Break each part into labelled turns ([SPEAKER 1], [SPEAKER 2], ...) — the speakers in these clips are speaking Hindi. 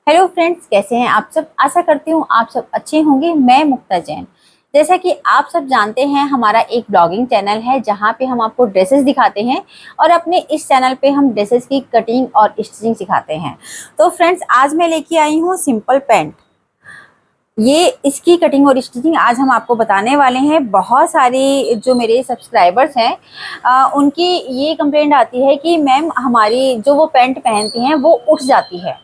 [SPEAKER 1] हेलो फ्रेंड्स, कैसे हैं आप सब। आशा करती हूँ आप सब अच्छे होंगे। मैं मुक्ता जैन। जैसा कि आप सब जानते हैं, हमारा एक ब्लॉगिंग चैनल है जहाँ पे हम आपको ड्रेसेस दिखाते हैं और अपने इस चैनल पे हम ड्रेसेस की कटिंग और स्टिचिंग सिखाते हैं। तो फ्रेंड्स, आज मैं लेके आई हूँ सिंपल पैंट। ये इसकी कटिंग और स्टिचिंग आज हम आपको बताने वाले हैं। बहुत सारे जो मेरे सब्सक्राइबर्स हैं उनकी ये कंप्लेंट आती है कि मैम, हमारी जो वो पैंट पहनती हैं वो उठ जाती है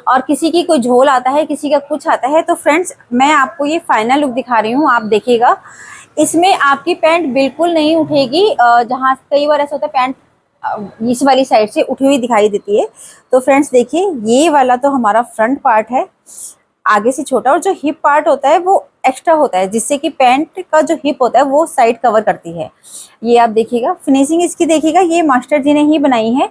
[SPEAKER 1] और किसी की कोई झोल आता है, किसी का कुछ आता है। तो फ्रेंड्स, मैं आपको ये फाइनल लुक दिखा रही हूँ, आप देखिएगा। इसमें आपकी पैंट बिल्कुल नहीं उठेगी। जहाँ कई बार ऐसा होता है पैंट इस वाली साइड से उठी हुई दिखाई देती है। तो फ्रेंड्स देखिए, ये वाला तो हमारा फ्रंट पार्ट है, आगे से छोटा, और जो हिप पार्ट होता है वो एक्स्ट्रा होता है, जिससे कि पैंट का जो हिप होता है वो साइड कवर करती है। ये आप देखिएगा, फिनिशिंग इसकी देखिएगा, ये मास्टर जी ने ही बनाई है।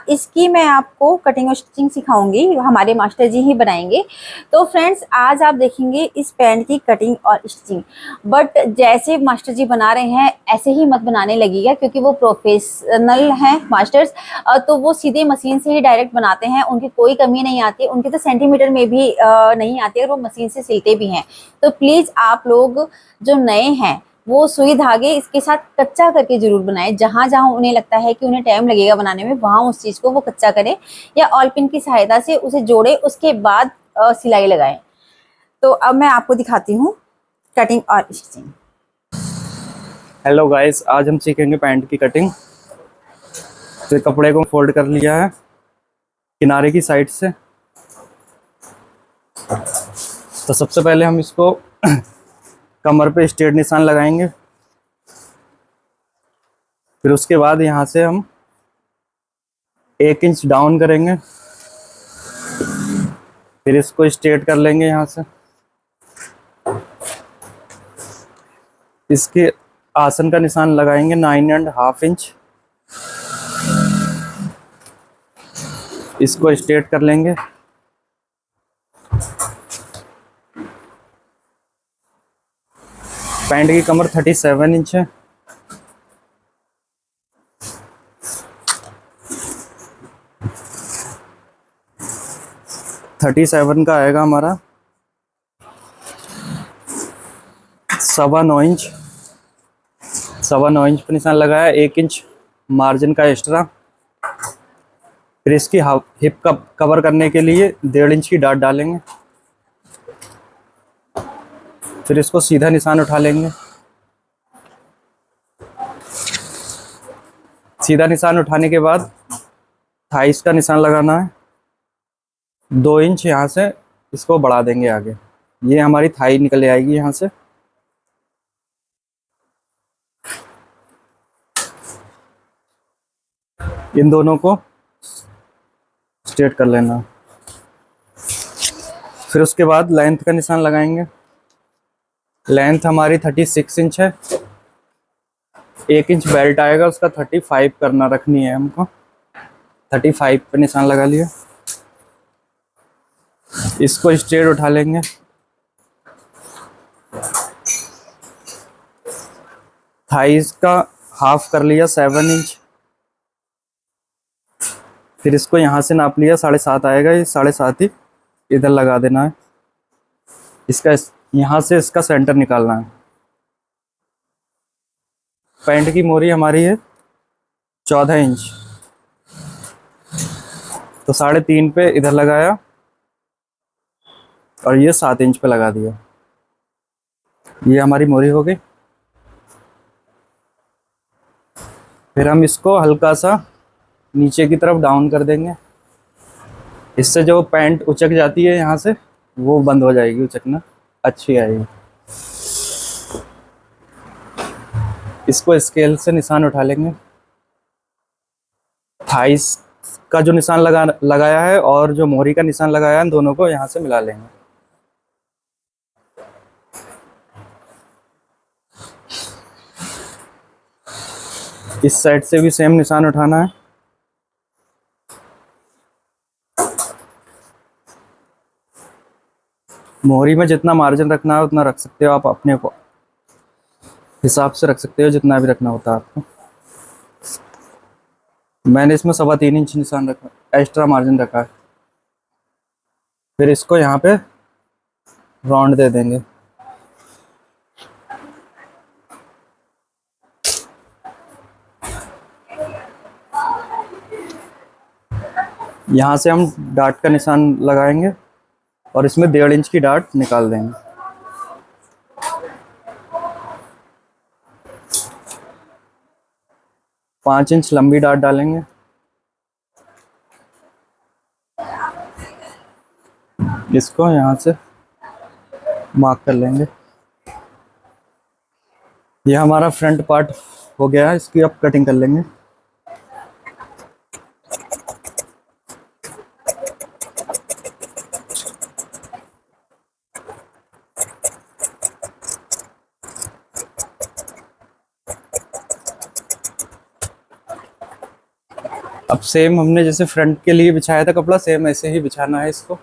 [SPEAKER 1] इसकी मैं आपको कटिंग और स्टिचिंग सिखाऊंगी, हमारे मास्टर जी ही बनाएंगे। तो फ्रेंड्स, आज आप देखेंगे इस पैंट की कटिंग और स्टिचिंग। बट जैसे मास्टर जी बना रहे हैं ऐसे ही मत बनाने लगेगा, क्योंकि वो प्रोफेशनल हैं मास्टर्स। तो वो सीधे मशीन से ही डायरेक्ट बनाते हैं, उनकी कोई कमी नहीं आती, उनके तो सेंटीमीटर में भी नहीं आती और वो मशीन से सिलते भी हैं। तो प्लीज़ आप लोग जो नए हैं वो सुई धागे इसके साथ कच्चा करके जरूर बनाएं। जहाँ जहाँ उन्हें लगता है कि उन्हें टाइम लगेगा बनाने में, वहाँ उस चीज़ को वो कच्चा करें या ऑल पिन की सहायता से उसे जोड़े, उसके बाद सिलाई लगाएं। तो अब मैं आपको दिखाती हूँ कटिंग और स्टिचिंग।
[SPEAKER 2] हेलो गाइस, आज हम सीखेंगे पैंट की कटिंग। तो कपड़े को फोल्ड कर लिया है किनारे की साइड से। तो सबसे पहले हम इसको कमर पे स्ट्रेट निशान लगाएंगे। फिर उसके बाद यहाँ से हम 1 इंच डाउन करेंगे। फिर इसको स्ट्रेट कर लेंगे यहाँ से। इसके आसन का निशान लगाएंगे 9.5 इंच। इसको स्ट्रेट कर लेंगे। पैंट की कमर 37 इंच है। थर्टी सेवन का आएगा हमारा 9.25 इंच। 9.25 इंच पर निशान लगाया, 1 इंच मार्जिन का एक्स्ट्रा। फिर इसकी हिप का कवर करने के लिए 1.5 इंच की डाट डालेंगे। फिर इसको सीधा निशान उठा लेंगे। सीधा निशान उठाने के बाद थाइस का निशान लगाना है। 2 इंच यहाँ से इसको बढ़ा देंगे आगे। ये हमारी थाई निकल आएगी यहाँ से। इन दोनों को स्ट्रेट कर लेना। फिर उसके बाद लेंथ का निशान लगाएंगे। लेंथ हमारी 36 इंच है। 1 इंच बेल्ट आएगा, उसका 35 करना रखनी है हमको। 35 पे निशान लगा लिया। इसको स्ट्रेट उठा लेंगे। थाइस का हाफ कर लिया 7 इंच। फिर इसको यहाँ से नाप लिया 7.5 आएगा, ये 7.5 ही इधर लगा देना है। इसका यहाँ से इसका सेंटर निकालना है। पैंट की मोरी हमारी है 14 इंच। तो 3.5 पे इधर लगाया और ये 7 इंच पे लगा दिया। ये हमारी मोरी हो गई। फिर हम इसको हल्का सा नीचे की तरफ डाउन कर देंगे। इससे जो पैंट उचक जाती है यहाँ से, वो बंद हो जाएगी, उचकना अच्छी आएगी। इसको स्केल से निशान उठा लेंगे। थाइस का जो निशान लगाया है और जो मोहरी का निशान लगाया है, दोनों को यहाँ से मिला लेंगे। इस साइड से भी सेम निशान उठाना है। मोहरी में जितना मार्जिन रखना है उतना रख सकते हो आप, अपने को हिसाब से रख सकते हो, जितना भी रखना होता है आपको। मैंने इसमें 3.25 इंच निशान रखा, एक्स्ट्रा मार्जिन रखा है। फिर इसको यहाँ पे राउंड दे देंगे। यहाँ से हम डार्ट का निशान लगाएंगे और इसमें 1.5 इंच की डार्ट निकाल देंगे। पाँच इंच लंबी डार्ट डालेंगे। इसको यहाँ से मार्क कर लेंगे। ये हमारा फ्रंट पार्ट हो गया है, इसकी अब कटिंग कर लेंगे। अब सेम हमने जैसे फ्रंट के लिए बिछाया था कपड़ा, सेम ऐसे ही बिछाना है इसको।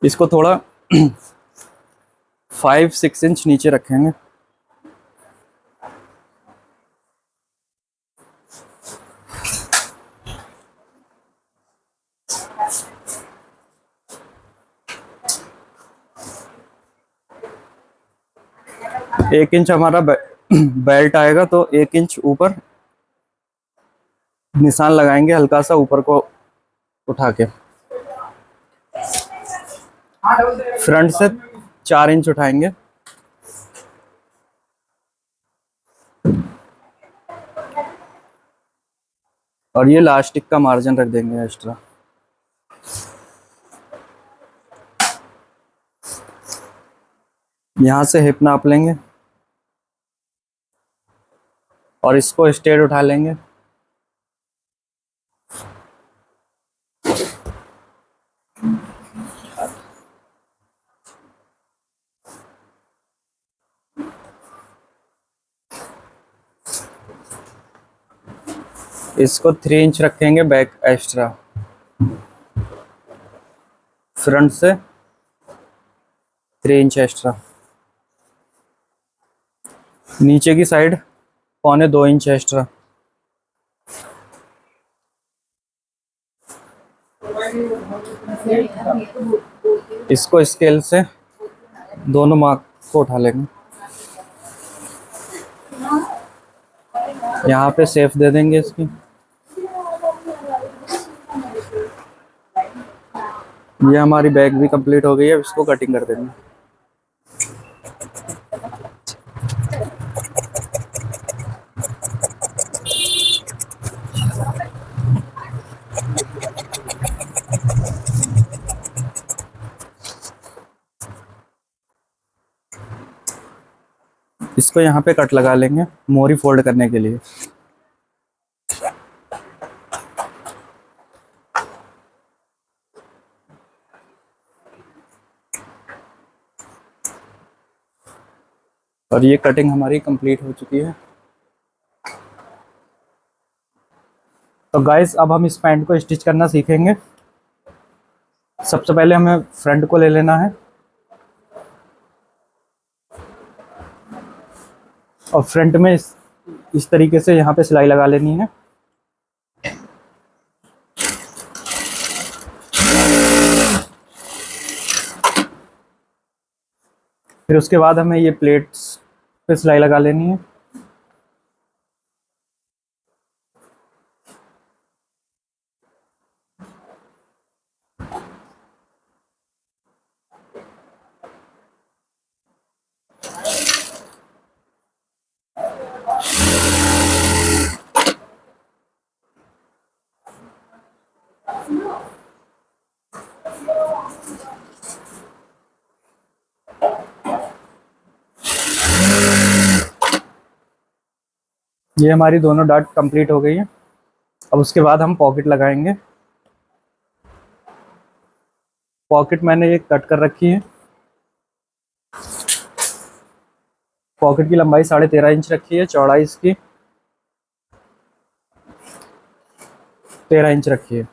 [SPEAKER 2] इसको थोड़ा 5-6 इंच नीचे रखेंगे। एक इंच हमारा बेल्ट आएगा, तो 1 इंच ऊपर निशान लगाएंगे, हल्का सा ऊपर को उठा के। फ्रंट से 4 इंच उठाएंगे। और ये लास्टिक का मार्जिन रख देंगे एक्स्ट्रा। यहाँ से हिप नाप लेंगे और इसको स्ट्रेट उठा लेंगे। इसको 3 इंच रखेंगे बैक एक्स्ट्रा। फ्रंट से 3 इंच एक्स्ट्रा। नीचे की साइड 1.25 इंच एक्स्ट्रा। इसको स्केल से दोनों मार्क को उठा लेंगे। यहाँ पे सेफ दे देंगे इसकी। ये हमारी बैग भी कंप्लीट हो गई है, इसको कटिंग कर देंगे। इसको यहाँ पे कट लगा लेंगे मोरी फोल्ड करने के लिए। और ये कटिंग हमारी कंप्लीट हो चुकी है। तो गाइस अब हम इस पैंट को स्टिच करना सीखेंगे। सबसे पहले हमें फ्रंट को ले लेना है और फ्रंट में इस तरीके से यहाँ पे सिलाई लगा लेनी है। फिर उसके बाद हमें ये प्लेट्स पे सिलाई लगा लेनी है। ये हमारी दोनों डार्ट कंप्लीट हो गई है। अब उसके बाद हम पॉकेट लगाएंगे। पॉकेट मैंने ये कट कर रखी है। पॉकेट की लंबाई 13.5 इंच रखी है, चौड़ाई इसकी 13 इंच रखी है।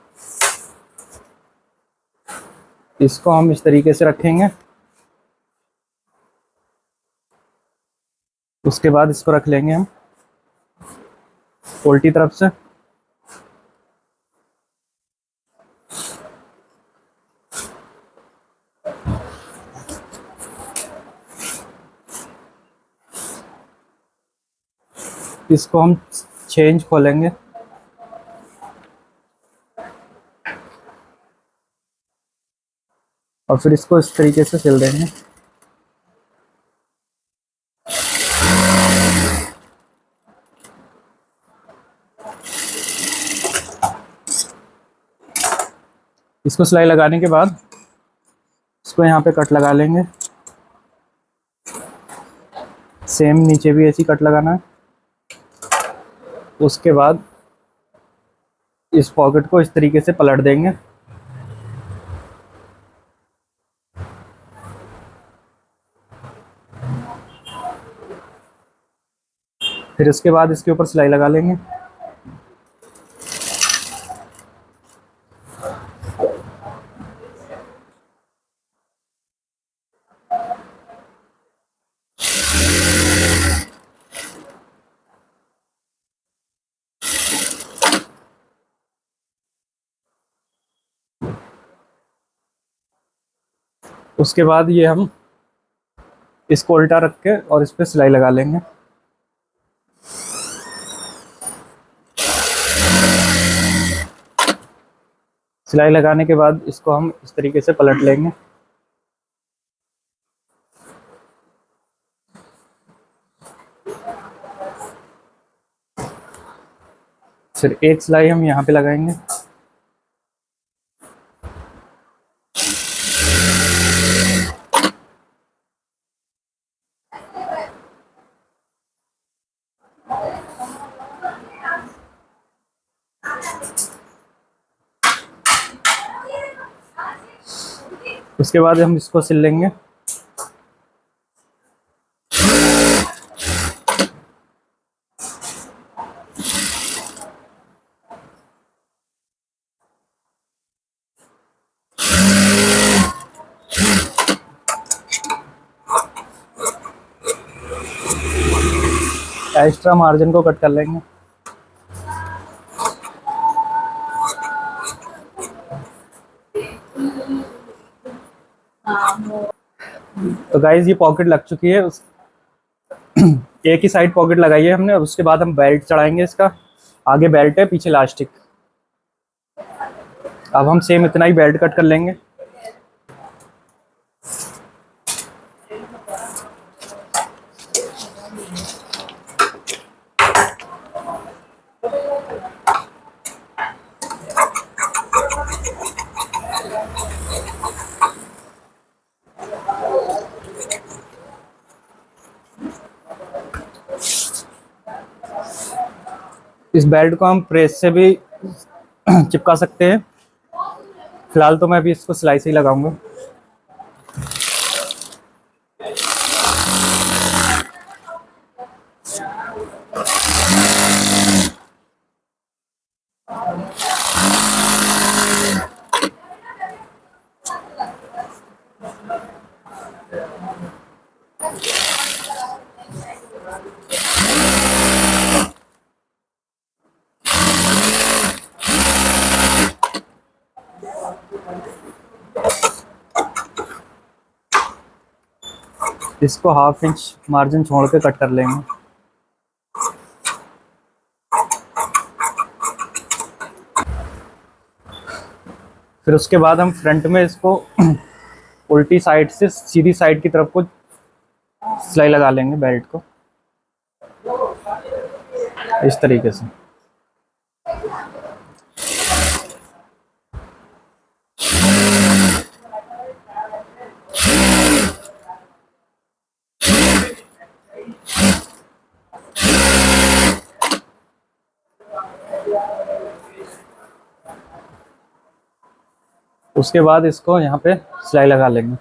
[SPEAKER 2] इसको हम इस तरीके से रखेंगे। उसके बाद इसको रख लेंगे हम। उल्टी तरफ से। इसको हम 6 इंच खोलेंगे और फिर इसको इस तरीके से सिल देंगे। इसको सिलाई लगाने के बाद इसको यहाँ पे कट लगा लेंगे। सेम नीचे भी ऐसी कट लगाना है। उसके बाद इस पॉकेट को इस तरीके से पलट देंगे। फिर इसके बाद इसके ऊपर सिलाई लगा लेंगे। उसके बाद ये हम इसको उल्टा रख के और इस पे सिलाई लगा लेंगे। सिलाई लगाने के बाद इसको हम इस तरीके से पलट लेंगे। फिर एक सिलाई हम यहाँ पे लगाएंगे। उसके बाद हम इसको सिल लेंगे। एक्स्ट्रा मार्जिन को कट कर लेंगे। तो गाइज ये पॉकेट लग चुकी है। एक ही साइड पॉकेट लगाई है हमने। उसके बाद हम बेल्ट चढ़ाएंगे। इसका आगे बेल्ट है, पीछे इलास्टिक। अब हम सेम इतना ही बेल्ट कट कर लेंगे। इस बेल्ट को हम प्रेस से भी चिपका सकते हैं। फिलहाल तो मैं अभी इसको सिलाई से ही लगाऊंगा। इसको 1/2 इंच मार्जिन छोड़ के कट कर लेंगे। फिर उसके बाद हम फ्रंट में इसको उल्टी साइड से सीधी साइड की तरफ को सिलाई लगा लेंगे बेल्ट को इस तरीके से। उसके बाद इसको यहाँ पे सिलाई लगा लेंगे।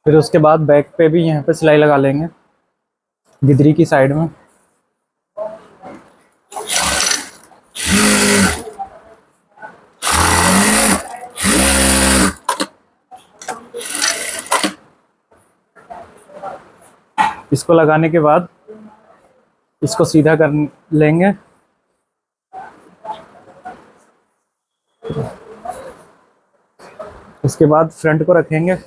[SPEAKER 2] फिर उसके बाद बैक पे भी यहाँ पे सिलाई लगा लेंगे गिदरी की साइड में। इसको लगाने के बाद इसको सीधा कर लेंगे। उसके बाद फ्रंट को रखेंगे।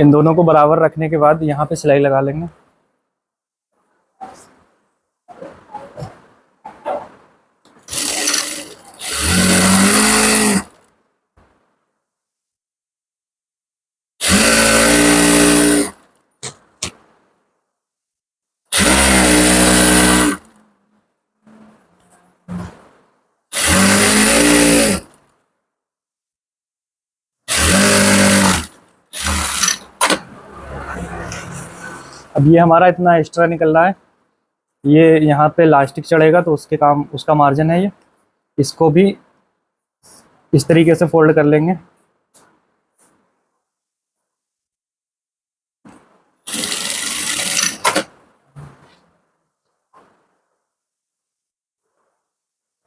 [SPEAKER 2] इन दोनों को बराबर रखने के बाद यहाँ पे सिलाई लगा लेंगे। अब ये हमारा इतना एक्स्ट्रा निकल रहा है, ये यहाँ पे इलास्टिक चढ़ेगा तो उसके काम उसका मार्जिन है ये। इसको भी इस तरीके से फोल्ड कर लेंगे।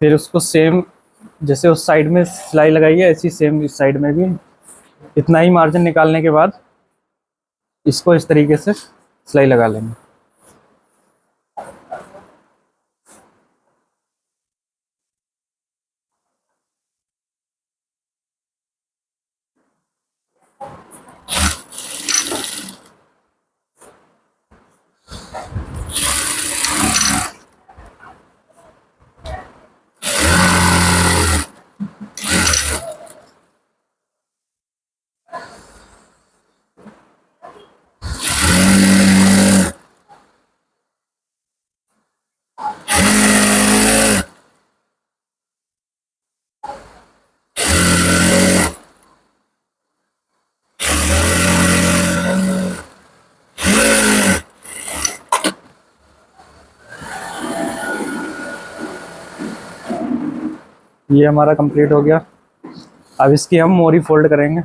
[SPEAKER 2] फिर उसको सेम जैसे उस साइड में सिलाई लगाई है ऐसी सेम इस साइड में भी इतना ही मार्जिन निकालने के बाद इसको इस तरीके से सिलाई लगा लेंगे। ये हमारा कंप्लीट हो गया। अब इसकी हम मोरी फोल्ड करेंगे।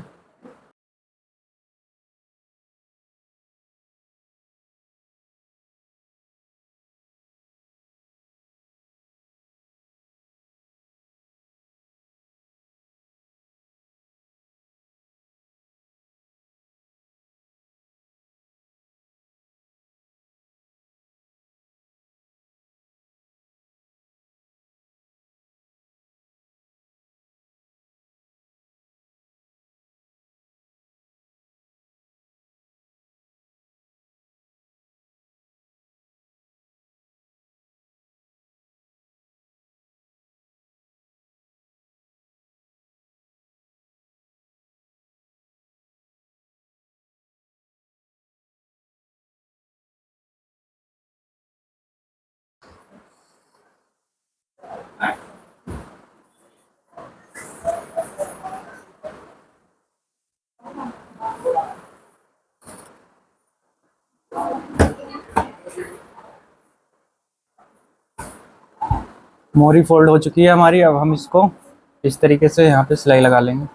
[SPEAKER 2] मोरी फोल्ड हो चुकी है हमारी। अब हम इसको इस तरीके से यहाँ पे सिलाई लगा लेंगे।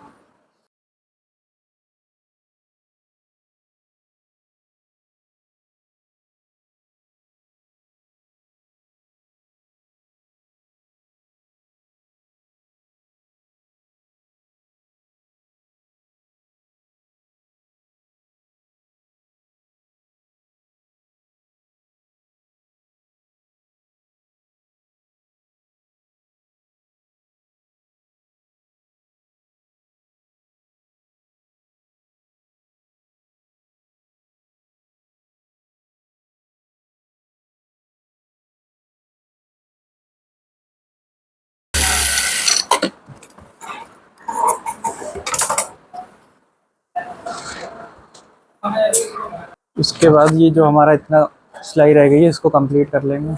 [SPEAKER 2] उसके बाद ये जो हमारा इतना सिलाई रह गई है इसको कंप्लीट कर लेंगे।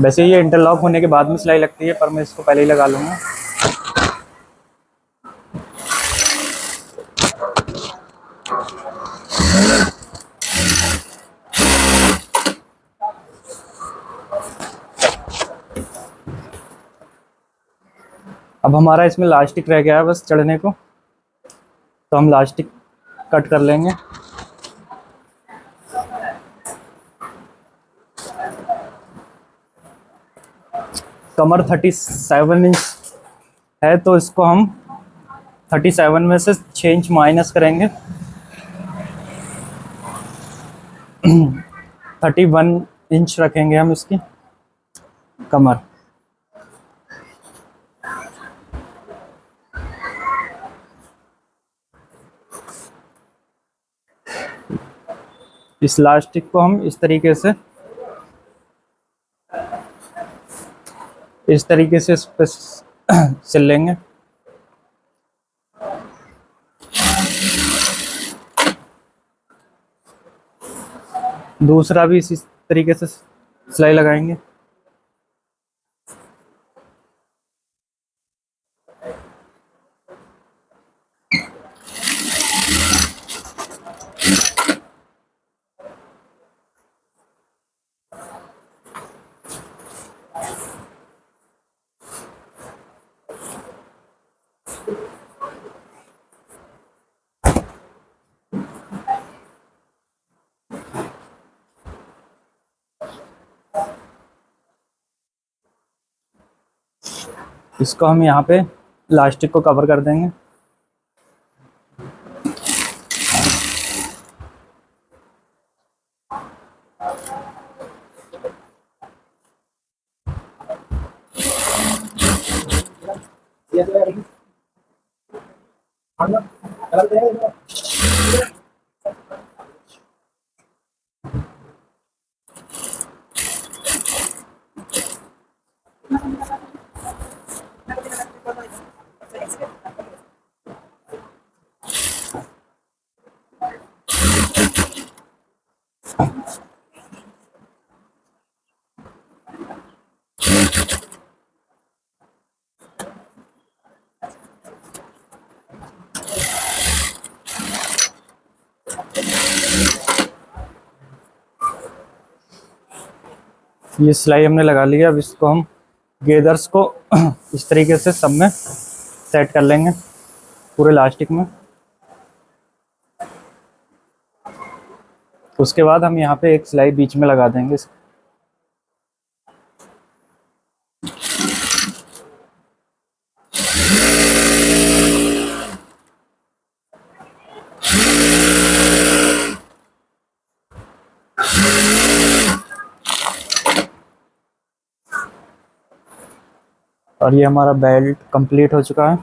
[SPEAKER 2] वैसे ये इंटरलॉक होने के बाद में सिलाई लगती है पर मैं इसको पहले ही लगा लूँगा। अब हमारा इसमें लास्टिक रह गया है बस चढ़ने को, तो हम लास्टिक कट कर लेंगे। कमर 37 इंच है, तो इसको हम 37 में से 6 इंच माइनस करेंगे। 31 इंच रखेंगे हम इसकी कमर। इस लास्टिक को हम इस तरीके से इस पे सिल लेंगे। दूसरा भी इसी तरीके से सिलाई लगाएंगे। इसको हम यहाँ पे लास्टिक को कवर कर देंगे। ये सिलाई हमने लगा लिया। अब इसको हम गेदर्स को इस तरीके से सब में सेट कर लेंगे पूरे लास्टिक में। उसके बाद हम यहाँ पे एक सिलाई बीच में लगा देंगे। और ये हमारा बेल्ट कंप्लीट हो चुका है।